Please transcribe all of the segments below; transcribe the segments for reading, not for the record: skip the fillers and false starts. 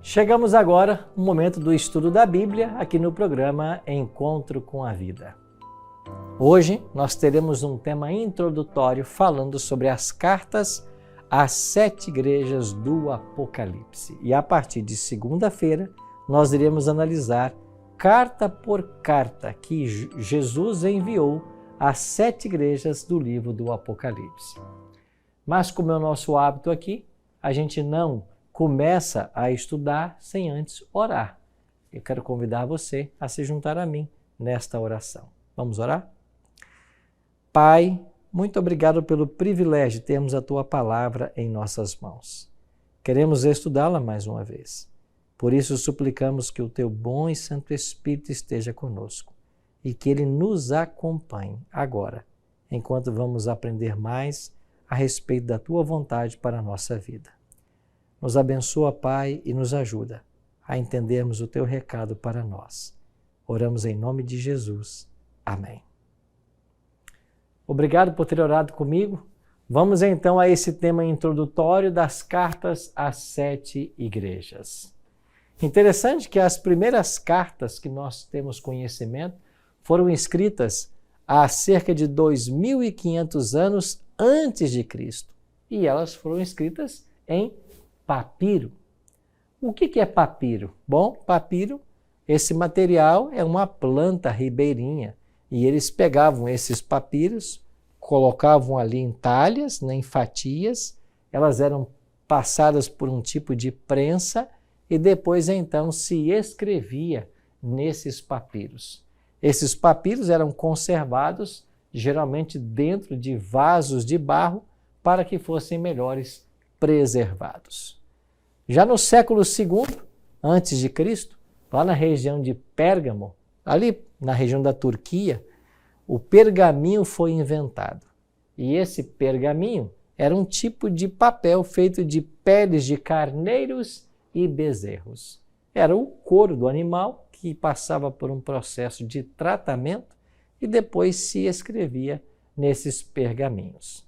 Chegamos agora no momento do estudo da Bíblia, aqui no programa Encontro com a Vida. Hoje nós teremos um tema introdutório falando sobre as cartas às 7 igrejas do Apocalipse. E a partir de segunda-feira nós iremos analisar carta por carta que Jesus enviou às 7 igrejas do livro do Apocalipse. Mas como é o nosso hábito aqui, a gente não começa a estudar sem antes orar. Eu quero convidar você a se juntar a mim nesta oração. Vamos orar? Pai, muito obrigado pelo privilégio de termos a Tua palavra em nossas mãos. Queremos estudá-la mais uma vez. Por isso suplicamos que o Teu bom e Santo Espírito esteja conosco e que Ele nos acompanhe agora, enquanto vamos aprender mais a respeito da Tua vontade para a nossa vida. Nos abençoa, Pai, e nos ajuda a entendermos o Teu recado para nós. Oramos em nome de Jesus. Amém. Obrigado por ter orado comigo. Vamos então a esse tema introdutório das cartas às 7 igrejas. Interessante que as primeiras cartas que nós temos conhecimento foram escritas há cerca de 2.500 anos antes de Cristo. E elas foram escritas em papiro. O que é papiro? Bom, papiro, esse material é uma planta ribeirinha e eles pegavam esses papiros, colocavam ali em talhas, em fatias, elas eram passadas por um tipo de prensa e depois então se escrevia nesses papiros. Esses papiros eram conservados geralmente dentro de vasos de barro para que fossem melhores preservados. Já no século II, antes de Cristo, lá na região de Pérgamo, ali na região da Turquia, o pergaminho foi inventado. E esse pergaminho era um tipo de papel feito de peles de carneiros e bezerros. Era o couro do animal que passava por um processo de tratamento e depois se escrevia nesses pergaminhos.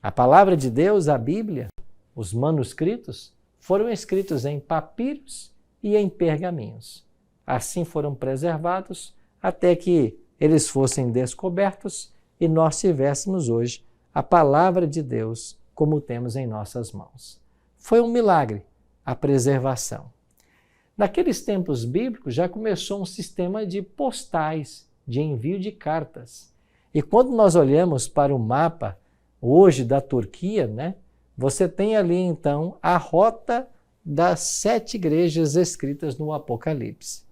A palavra de Deus, a Bíblia, os manuscritos, foram escritos em papiros e em pergaminhos. Assim foram preservados até que eles fossem descobertos e nós tivéssemos hoje a palavra de Deus como temos em nossas mãos. Foi um milagre a preservação. Naqueles tempos bíblicos já começou um sistema de postais, de envio de cartas. E quando nós olhamos para o mapa hoje da Turquia, você tem ali então a rota das 7 igrejas escritas no Apocalipse.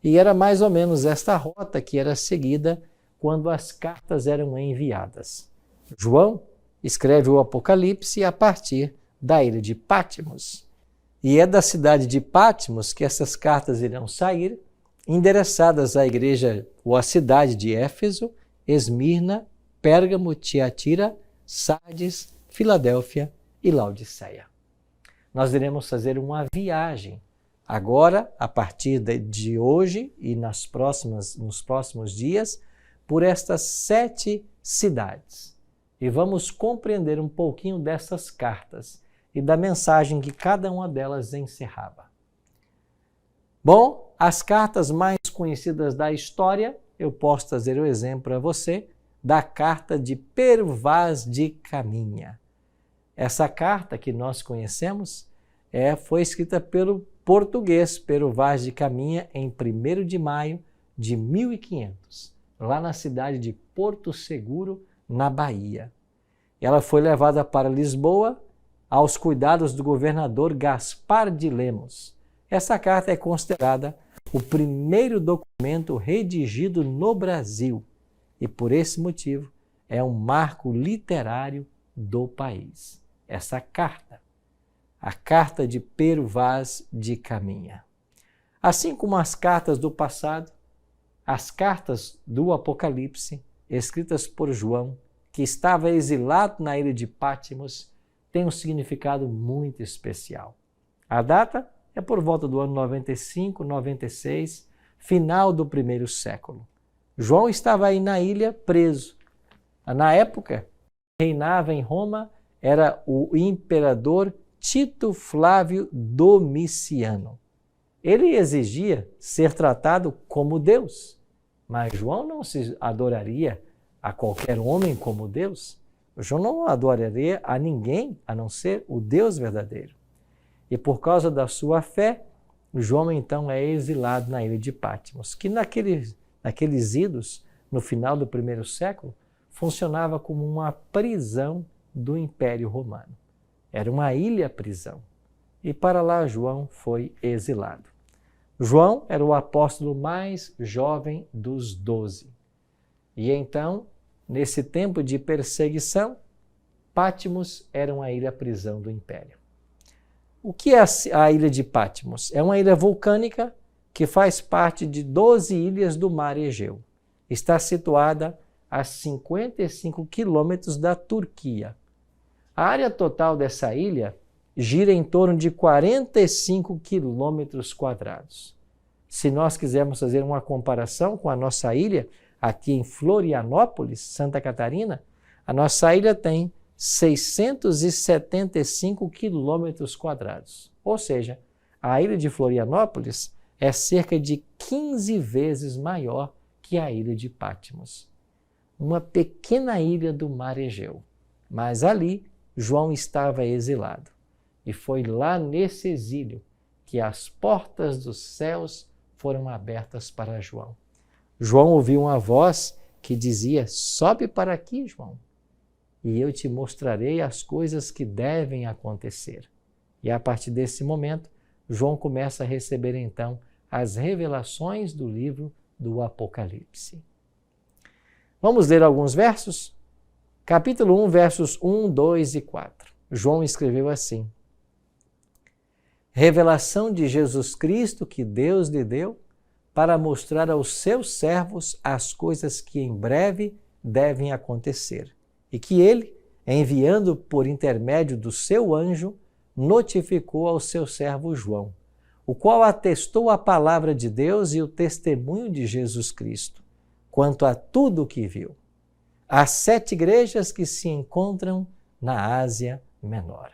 E era mais ou menos esta rota que era seguida quando as cartas eram enviadas. João escreve o Apocalipse a partir da ilha de Patmos. E é da cidade de Patmos que essas cartas irão sair, endereçadas à igreja ou à cidade de Éfeso, Esmirna, Pérgamo, Tiatira, Sardes, Filadélfia e Laodiceia. Nós iremos fazer uma viagem agora, a partir de hoje e nos próximos dias, por estas 7 cidades. E vamos compreender um pouquinho dessas cartas e da mensagem que cada uma delas encerrava. Bom, as cartas mais conhecidas da história, eu posso trazer o exemplo para você da carta de Pero Vaz de Caminha. Essa carta que nós conhecemos foi escrita pelo português Pero Vaz de Caminha em 1º de maio de 1500, lá na cidade de Porto Seguro, na Bahia. Ela foi levada para Lisboa aos cuidados do governador Gaspar de Lemos. Essa carta é considerada o primeiro documento redigido no Brasil e, por esse motivo, é um marco literário do país. Essa carta, a carta de Pero Vaz de Caminha. Assim como as cartas do passado, as cartas do Apocalipse, escritas por João, que estava exilado na ilha de Patmos, têm um significado muito especial. A data é por volta do ano 95, 96, final do 1º século. João estava aí na ilha preso. Na época, reinava em Roma era o imperador Tito Flávio Domiciano. Ele exigia ser tratado como Deus, mas João não se adoraria a qualquer homem como Deus. João não adoraria a ninguém a não ser o Deus verdadeiro. E por causa da sua fé, João então é exilado na ilha de Patmos, que naqueles idos, no final do primeiro século, funcionava como uma prisão do Império Romano. Era uma ilha-prisão. E para lá João foi exilado. João era o apóstolo mais jovem dos 12. E então, nesse tempo de perseguição, Patmos era uma ilha-prisão do Império. O que é a ilha de Patmos? É uma ilha vulcânica que faz parte de 12 ilhas do Mar Egeu. Está situada a 55 quilômetros da Turquia. A área total dessa ilha gira em torno de 45 quilômetros quadrados. Se nós quisermos fazer uma comparação com a nossa ilha, aqui em Florianópolis, Santa Catarina, a nossa ilha tem 675 quilômetros quadrados. Ou seja, a ilha de Florianópolis é cerca de 15 vezes maior que a ilha de Patmos. Uma pequena ilha do Mar Egeu. Mas ali, João estava exilado. E foi lá nesse exílio que as portas dos céus foram abertas para João. João ouviu uma voz que dizia: sobe para aqui, João, e eu te mostrarei as coisas que devem acontecer. E a partir desse momento, João começa a receber então as revelações do livro do Apocalipse. Vamos ler alguns versos? Capítulo 1, versos 1, 2 e 4. João escreveu assim: revelação de Jesus Cristo que Deus lhe deu para mostrar aos seus servos as coisas que em breve devem acontecer, e que ele, enviando por intermédio do seu anjo, notificou ao seu servo João, o qual atestou a palavra de Deus e o testemunho de Jesus Cristo, quanto a tudo o que viu. As 7 igrejas que se encontram na Ásia Menor.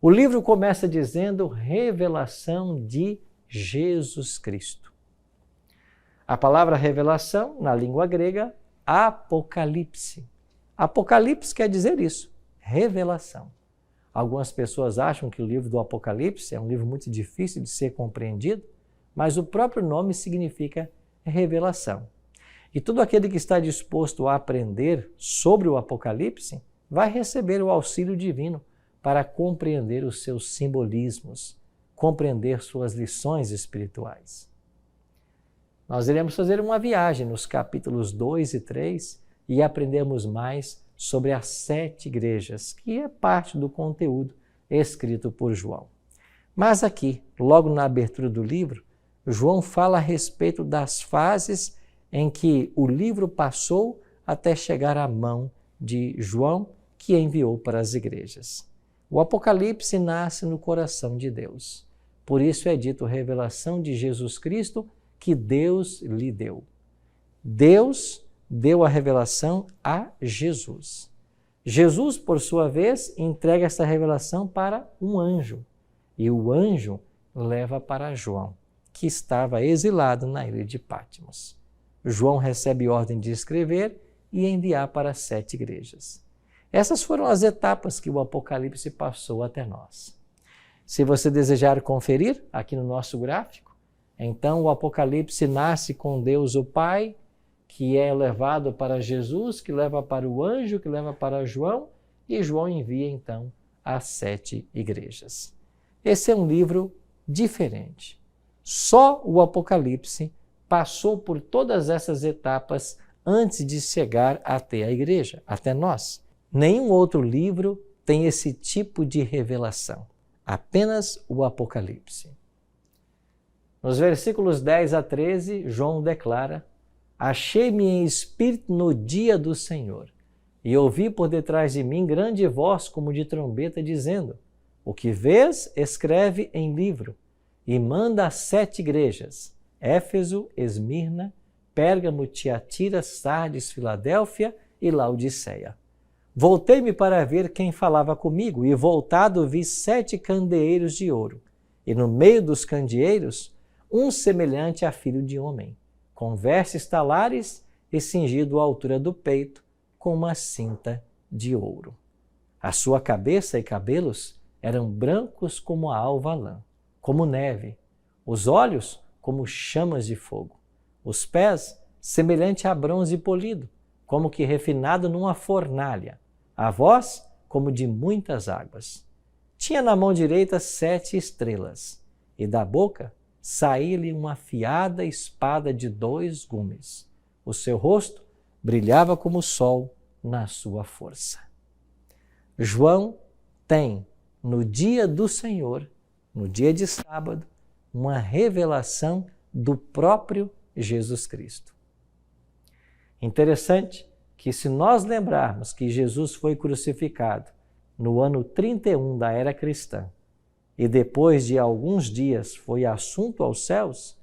O livro começa dizendo revelação de Jesus Cristo. A palavra revelação, na língua grega, apocalipse. Apocalipse quer dizer isso, revelação. Algumas pessoas acham que o livro do Apocalipse é um livro muito difícil de ser compreendido, mas o próprio nome significa revelação. E todo aquele que está disposto a aprender sobre o Apocalipse vai receber o auxílio divino para compreender os seus simbolismos, compreender suas lições espirituais. Nós iremos fazer uma viagem nos capítulos 2 e 3 e aprendermos mais sobre as 7 igrejas, que é parte do conteúdo escrito por João. Mas aqui, logo na abertura do livro, João fala a respeito das fases em que o livro passou até chegar à mão de João, que enviou para as igrejas. O Apocalipse nasce no coração de Deus. Por isso é dito revelação de Jesus Cristo que Deus lhe deu. Deus deu a revelação a Jesus. Jesus, por sua vez, entrega essa revelação para um anjo. E o anjo leva para João, que estava exilado na ilha de Patmos. João recebe ordem de escrever e enviar para as 7 igrejas. Essas foram as etapas que o Apocalipse passou até nós. Se você desejar conferir aqui no nosso gráfico, então o Apocalipse nasce com Deus o Pai, que é levado para Jesus, que leva para o anjo, que leva para João, e João envia então às 7 igrejas. Esse é um livro diferente. Só o Apocalipse passou por todas essas etapas antes de chegar até a igreja, até nós. Nenhum outro livro tem esse tipo de revelação, apenas o Apocalipse. Nos versículos 10 a 13, João declara: achei-me em espírito no dia do Senhor, e ouvi por detrás de mim grande voz como de trombeta, dizendo: o que vês, escreve em livro, e manda às 7 igrejas, Éfeso, Esmirna, Pérgamo, Tiatira, Sardes, Filadélfia e Laodiceia. Voltei-me para ver quem falava comigo, e voltado vi 7 candeeiros de ouro, e no meio dos candeeiros, um semelhante a filho de homem, com vestes talares e cingido à altura do peito, com uma cinta de ouro. A sua cabeça e cabelos eram brancos como a alva lã, como neve, os olhos como chamas de fogo, os pés semelhante a bronze polido, como que refinado numa fornalha, a voz como de muitas águas. Tinha na mão direita 7 estrelas, e da boca saía-lhe uma afiada espada de 2 gumes. O seu rosto brilhava como o sol na sua força. João tem, no dia do Senhor, no dia de sábado, uma revelação do próprio Jesus Cristo. Interessante que, se nós lembrarmos que Jesus foi crucificado no ano 31 da era cristã e depois de alguns dias foi assunto aos céus,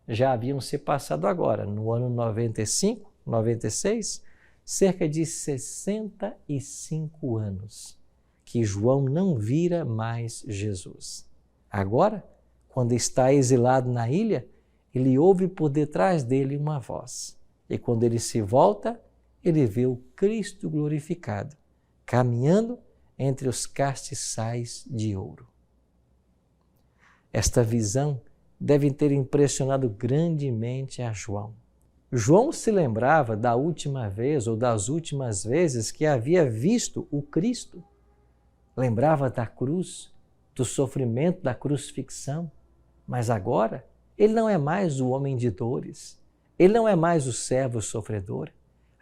já haviam se passado agora, no ano 95, 96, cerca de 65 anos que João não vira mais Jesus. Agora, quando está exilado na ilha, ele ouve por detrás dele uma voz. E quando ele se volta, ele vê o Cristo glorificado, caminhando entre os castiçais de ouro. Esta visão deve ter impressionado grandemente a João. João se lembrava da última vez ou das últimas vezes que havia visto o Cristo. Lembrava da cruz, do sofrimento da crucifixão, mas agora ele não é mais o homem de dores, ele não é mais o servo sofredor,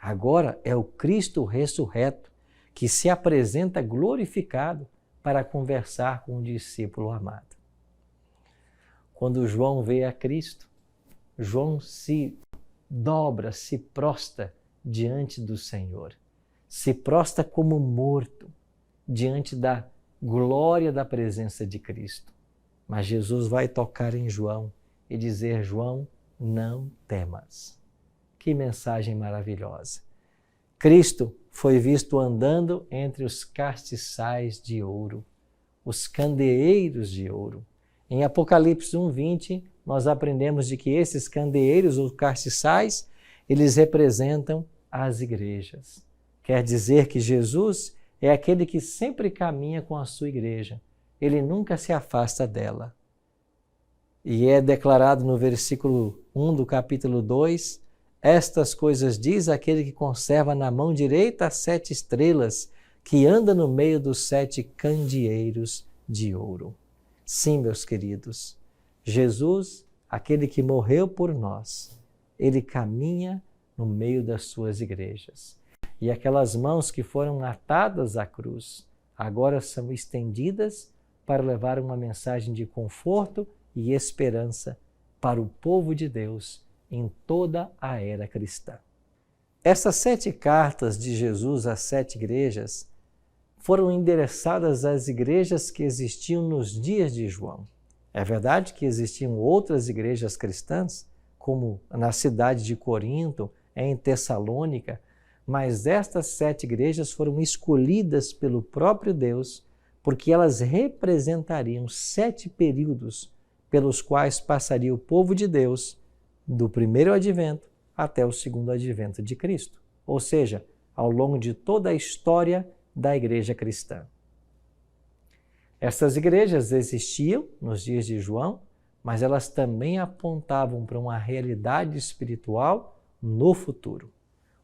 agora é o Cristo ressurreto que se apresenta glorificado para conversar com o discípulo amado. Quando João vê a Cristo, João se dobra, se prostra diante do Senhor, se prostra como morto diante da glória da presença de Cristo. Mas Jesus vai tocar em João e dizer: João, não temas. Que mensagem maravilhosa! Cristo foi visto andando entre os castiçais de ouro, os candeeiros de ouro. Em Apocalipse 1:20, nós aprendemos de que esses candeeiros ou castiçais, eles representam as igrejas. Quer dizer que Jesus é aquele que sempre caminha com a sua igreja. Ele nunca se afasta dela. E é declarado no versículo 1 do capítulo 2, estas coisas diz aquele que conserva na mão direita as 7 estrelas, que anda no meio dos 7 candeeiros de ouro. Sim, meus queridos, Jesus, aquele que morreu por nós, ele caminha no meio das suas igrejas. E aquelas mãos que foram atadas à cruz, agora são estendidas para levar uma mensagem de conforto e esperança para o povo de Deus em toda a era cristã. Essas 7 cartas de Jesus às 7 igrejas foram endereçadas às igrejas que existiam nos dias de João. É verdade que existiam outras igrejas cristãs, como na cidade de Corinto, em Tessalônica, mas estas 7 igrejas foram escolhidas pelo próprio Deus porque elas representariam 7 períodos pelos quais passaria o povo de Deus do primeiro advento até o segundo advento de Cristo, ou seja, ao longo de toda a história da igreja cristã. Essas igrejas existiam nos dias de João, mas elas também apontavam para uma realidade espiritual no futuro.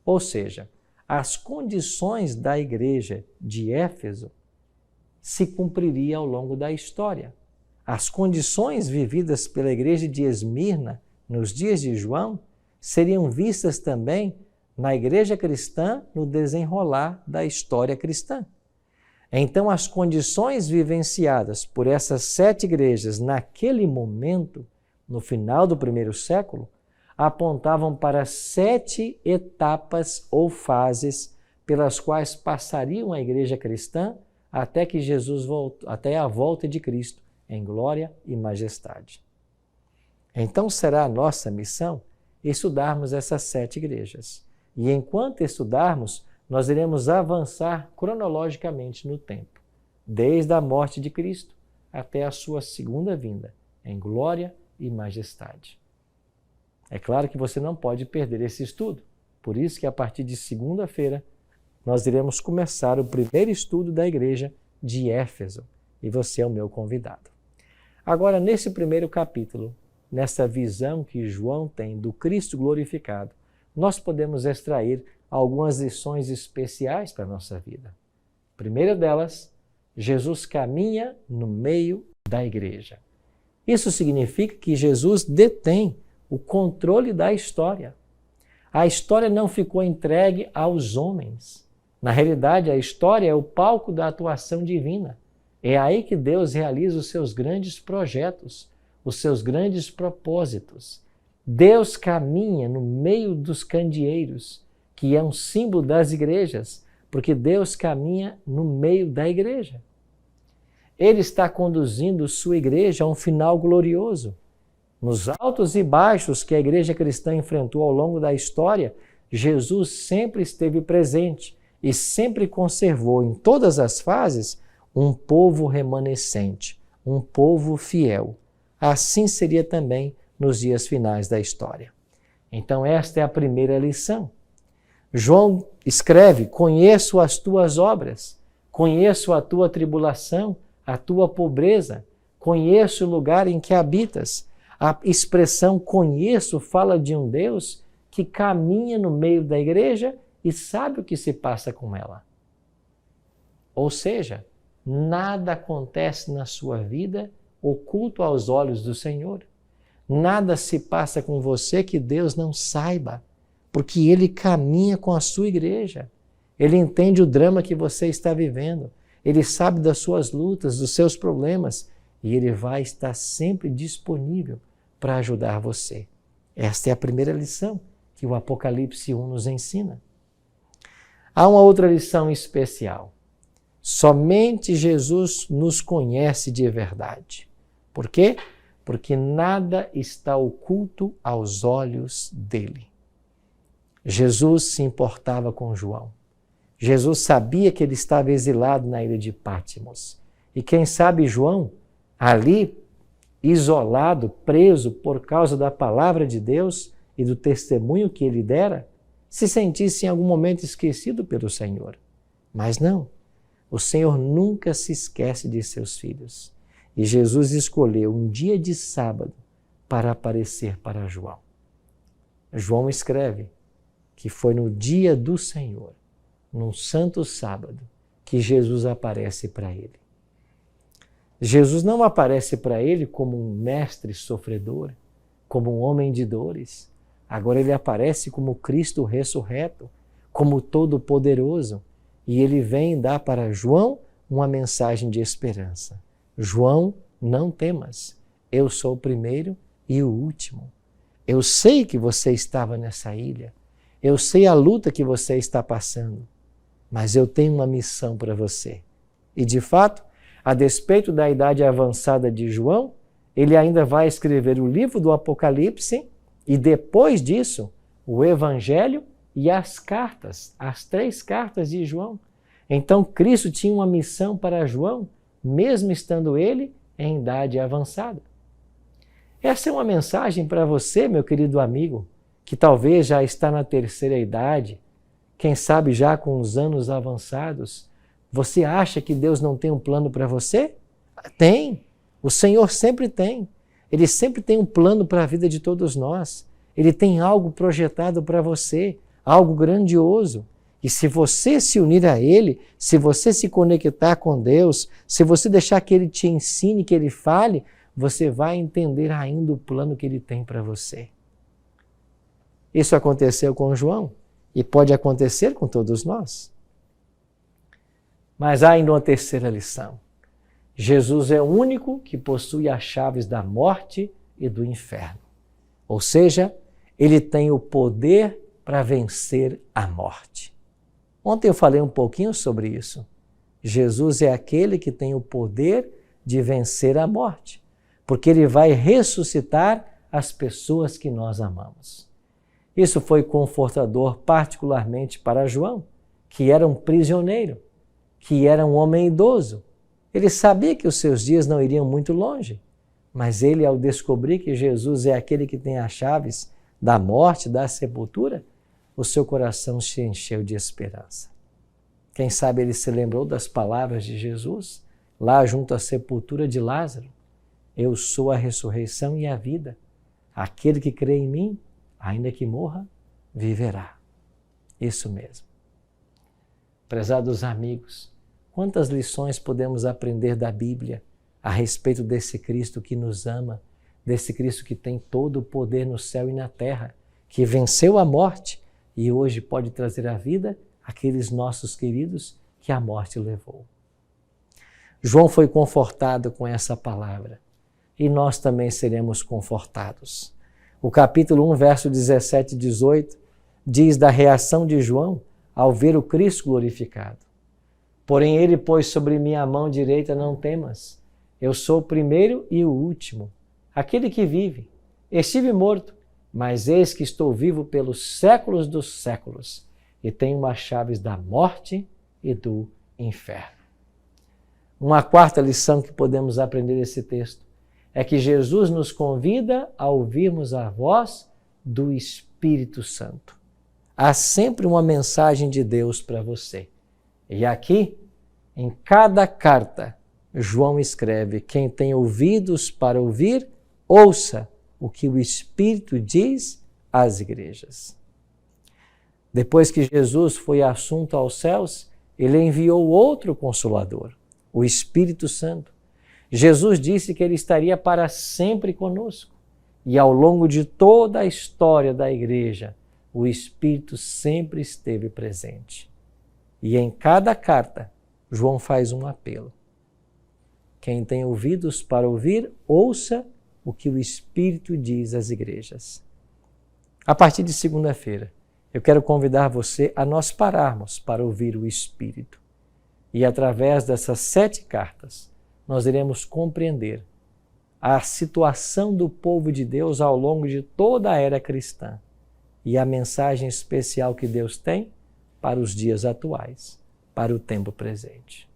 Ou seja, as condições da igreja de Éfeso se cumpririam ao longo da história. As condições vividas pela igreja de Esmirna nos dias de João seriam vistas também na igreja cristã no desenrolar da história cristã. Então, as condições vivenciadas por essas 7 igrejas naquele momento, no final do primeiro século, apontavam para 7 etapas ou fases pelas quais passariam a igreja cristã até que Jesus até a volta de Cristo em glória e majestade. Então será a nossa missão estudarmos essas 7 igrejas. E enquanto estudarmos, nós iremos avançar cronologicamente no tempo, desde a morte de Cristo até a sua segunda vinda, em glória e majestade. É claro que você não pode perder esse estudo, por isso que a partir de segunda-feira nós iremos começar o primeiro estudo da igreja de Éfeso, e você é o meu convidado. Agora, nesse primeiro capítulo, nessa visão que João tem do Cristo glorificado, nós podemos extrair algumas lições especiais para a nossa vida. A primeira delas, Jesus caminha no meio da igreja. Isso significa que Jesus detém o controle da história. A história não ficou entregue aos homens. Na realidade, a história é o palco da atuação divina. É aí que Deus realiza os seus grandes projetos, os seus grandes propósitos. Deus caminha no meio dos candeeiros, que é um símbolo das igrejas, porque Deus caminha no meio da igreja. Ele está conduzindo sua igreja a um final glorioso. Nos altos e baixos que a igreja cristã enfrentou ao longo da história, Jesus sempre esteve presente e sempre conservou em todas as fases um povo remanescente, um povo fiel. Assim seria também nos dias finais da história. Então esta é a primeira lição. João escreve: conheço as tuas obras, conheço a tua tribulação, a tua pobreza, conheço o lugar em que habitas. A expressão conheço fala de um Deus que caminha no meio da igreja e sabe o que se passa com ela. Ou seja, nada acontece na sua vida oculto aos olhos do Senhor. Nada se passa com você que Deus não saiba, porque Ele caminha com a sua igreja. Ele entende o drama que você está vivendo. Ele sabe das suas lutas, dos seus problemas, e Ele vai estar sempre disponível para ajudar você. Esta é a primeira lição que o Apocalipse 1 nos ensina. Há uma outra lição especial. Somente Jesus nos conhece de verdade. Por quê? Porque nada está oculto aos olhos dele. Jesus se importava com João. Jesus sabia que ele estava exilado na ilha de Patmos. E quem sabe João, ali, isolado, preso por causa da palavra de Deus e do testemunho que ele dera, se sentisse em algum momento esquecido pelo Senhor. Mas não, o Senhor nunca se esquece de seus filhos. E Jesus escolheu um dia de sábado para aparecer para João. João escreve que foi no dia do Senhor, num santo sábado, que Jesus aparece para ele. Jesus não aparece para ele como um mestre sofredor, como um homem de dores. Agora ele aparece como Cristo ressurreto, como Todo-Poderoso. E ele vem dar para João uma mensagem de esperança. João, não temas, eu sou o primeiro e o último. Eu sei que você estava nessa ilha, eu sei a luta que você está passando, mas eu tenho uma missão para você. E de fato, a despeito da idade avançada de João, ele ainda vai escrever o livro do Apocalipse e depois disso, o Evangelho e as cartas, as 3 cartas de João. Então Cristo tinha uma missão para João, mesmo estando ele em idade avançada. Essa é uma mensagem para você, meu querido amigo, que talvez já está na terceira idade, quem sabe já com os anos avançados. Você acha que Deus não tem um plano para você? Tem. O Senhor sempre tem. Ele sempre tem um plano para a vida de todos nós. Ele tem algo projetado para você, algo grandioso. E se você se unir a Ele, se você se conectar com Deus, se você deixar que Ele te ensine, que Ele fale, você vai entender ainda o plano que Ele tem para você. Isso aconteceu com João e pode acontecer com todos nós. Mas há ainda uma terceira lição. Jesus é o único que possui as chaves da morte e do inferno. Ou seja, Ele tem o poder para vencer a morte. Ontem eu falei um pouquinho sobre isso. Jesus é aquele que tem o poder de vencer a morte, porque Ele vai ressuscitar as pessoas que nós amamos. Isso foi confortador particularmente para João, que era um prisioneiro, que era um homem idoso. Ele sabia que os seus dias não iriam muito longe, mas ele, ao descobrir que Jesus é aquele que tem as chaves da morte, da sepultura, o seu coração se encheu de esperança. Quem sabe ele se lembrou das palavras de Jesus, lá junto à sepultura de Lázaro: eu sou a ressurreição e a vida. Aquele que crê em mim, ainda que morra, viverá. Isso mesmo. Prezados amigos, quantas lições podemos aprender da Bíblia a respeito desse Cristo que nos ama, desse Cristo que tem todo o poder no céu e na terra, que venceu a morte e hoje pode trazer à vida aqueles nossos queridos que a morte levou. João foi confortado com essa palavra e nós também seremos confortados. O capítulo 1, verso 17 e 18 diz da reação de João ao ver o Cristo glorificado. Porém ele pôs sobre mim a mão direita: não temas, eu sou o primeiro e o último, aquele que vive. Estive morto, mas eis que estou vivo pelos séculos dos séculos e tenho as chaves da morte e do inferno. Uma quarta lição que podemos aprender desse texto é que Jesus nos convida a ouvirmos a voz do Espírito Santo. Há sempre uma mensagem de Deus para você. E aqui, em cada carta, João escreve: quem tem ouvidos para ouvir, ouça o que o Espírito diz às igrejas. Depois que Jesus foi assunto aos céus, ele enviou outro Consolador, o Espírito Santo. Jesus disse que ele estaria para sempre conosco. E ao longo de toda a história da igreja, o Espírito sempre esteve presente. E em cada carta, João faz um apelo. Quem tem ouvidos para ouvir, ouça o que o Espírito diz às igrejas. A partir de segunda-feira, eu quero convidar você a nós pararmos para ouvir o Espírito. E através dessas 7 cartas, nós iremos compreender a situação do povo de Deus ao longo de toda a era cristã e a mensagem especial que Deus tem para os dias atuais, para o tempo presente.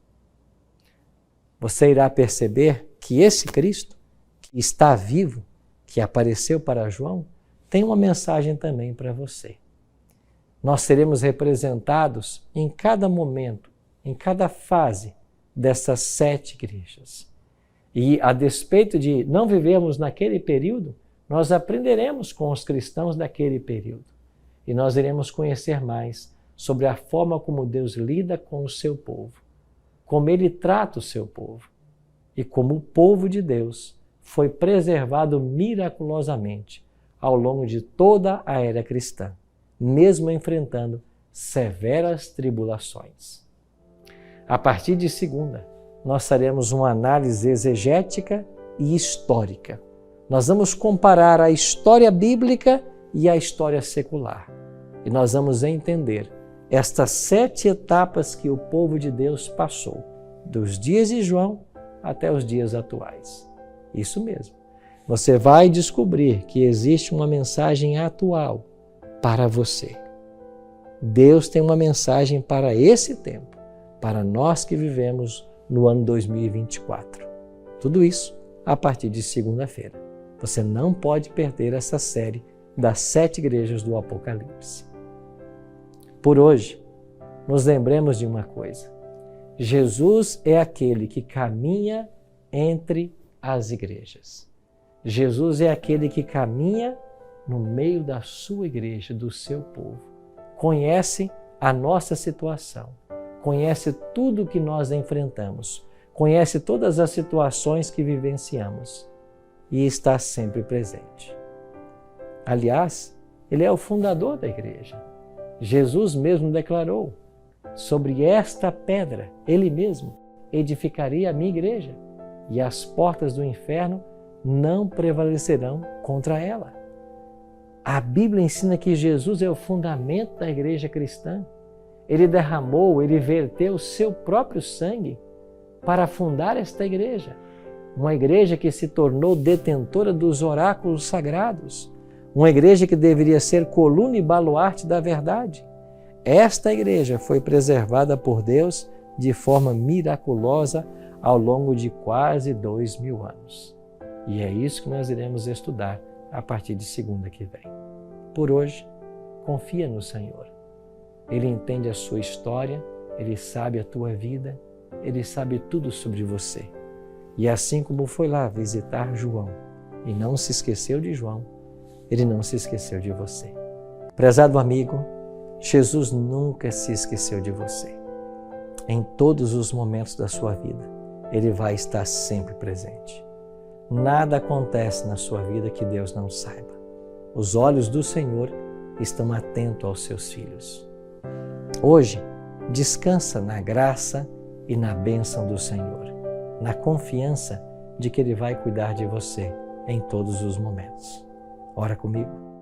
Você irá perceber que esse Cristo, que está vivo, que apareceu para João, tem uma mensagem também para você. Nós seremos representados em cada momento, em cada fase dessas 7 igrejas. E a despeito de não vivermos naquele período, nós aprenderemos com os cristãos daquele período. E nós iremos conhecer mais sobre a forma como Deus lida com o seu povo, como Ele trata o seu povo e como o povo de Deus foi preservado miraculosamente ao longo de toda a era cristã, mesmo enfrentando severas tribulações. A partir de segunda, nós faremos uma análise exegética e histórica. Nós vamos comparar a história bíblica e a história secular. E nós vamos entender estas 7 etapas que o povo de Deus passou, dos dias de João até os dias atuais. Isso mesmo. Você vai descobrir que existe uma mensagem atual para você. Deus tem uma mensagem para esse tempo, para nós que vivemos no ano 2024. Tudo isso a partir de segunda-feira. Você não pode perder essa série das 7 igrejas do Apocalipse. Por hoje, nos lembremos de uma coisa. Jesus é aquele que caminha entre as igrejas. Jesus é aquele que caminha no meio da sua igreja, do seu povo. Conhece a nossa situação, conhece tudo o que nós enfrentamos, conhece todas as situações que vivenciamos e está sempre presente. Aliás, Ele é o fundador da igreja. Jesus mesmo declarou: sobre esta pedra, Ele mesmo edificaria a minha igreja e as portas do inferno não prevalecerão contra ela. A Bíblia ensina que Jesus é o fundamento da igreja cristã. Ele derramou, Ele verteu o seu próprio sangue para fundar esta igreja. Uma igreja que se tornou detentora dos oráculos sagrados. Uma igreja que deveria ser coluna e baluarte da verdade. Esta igreja foi preservada por Deus de forma miraculosa ao longo de quase 2000 anos. E é isso que nós iremos estudar a partir de segunda que vem. Por hoje, confia no Senhor. Ele entende a sua história, Ele sabe a tua vida, Ele sabe tudo sobre você. E assim como foi lá visitar João e não se esqueceu de João, Ele não se esqueceu de você. Prezado amigo, Jesus nunca se esqueceu de você. Em todos os momentos da sua vida, Ele vai estar sempre presente. Nada acontece na sua vida que Deus não saiba. Os olhos do Senhor estão atentos aos seus filhos. Hoje, descansa na graça e na bênção do Senhor, na confiança de que Ele vai cuidar de você em todos os momentos. Ora comigo.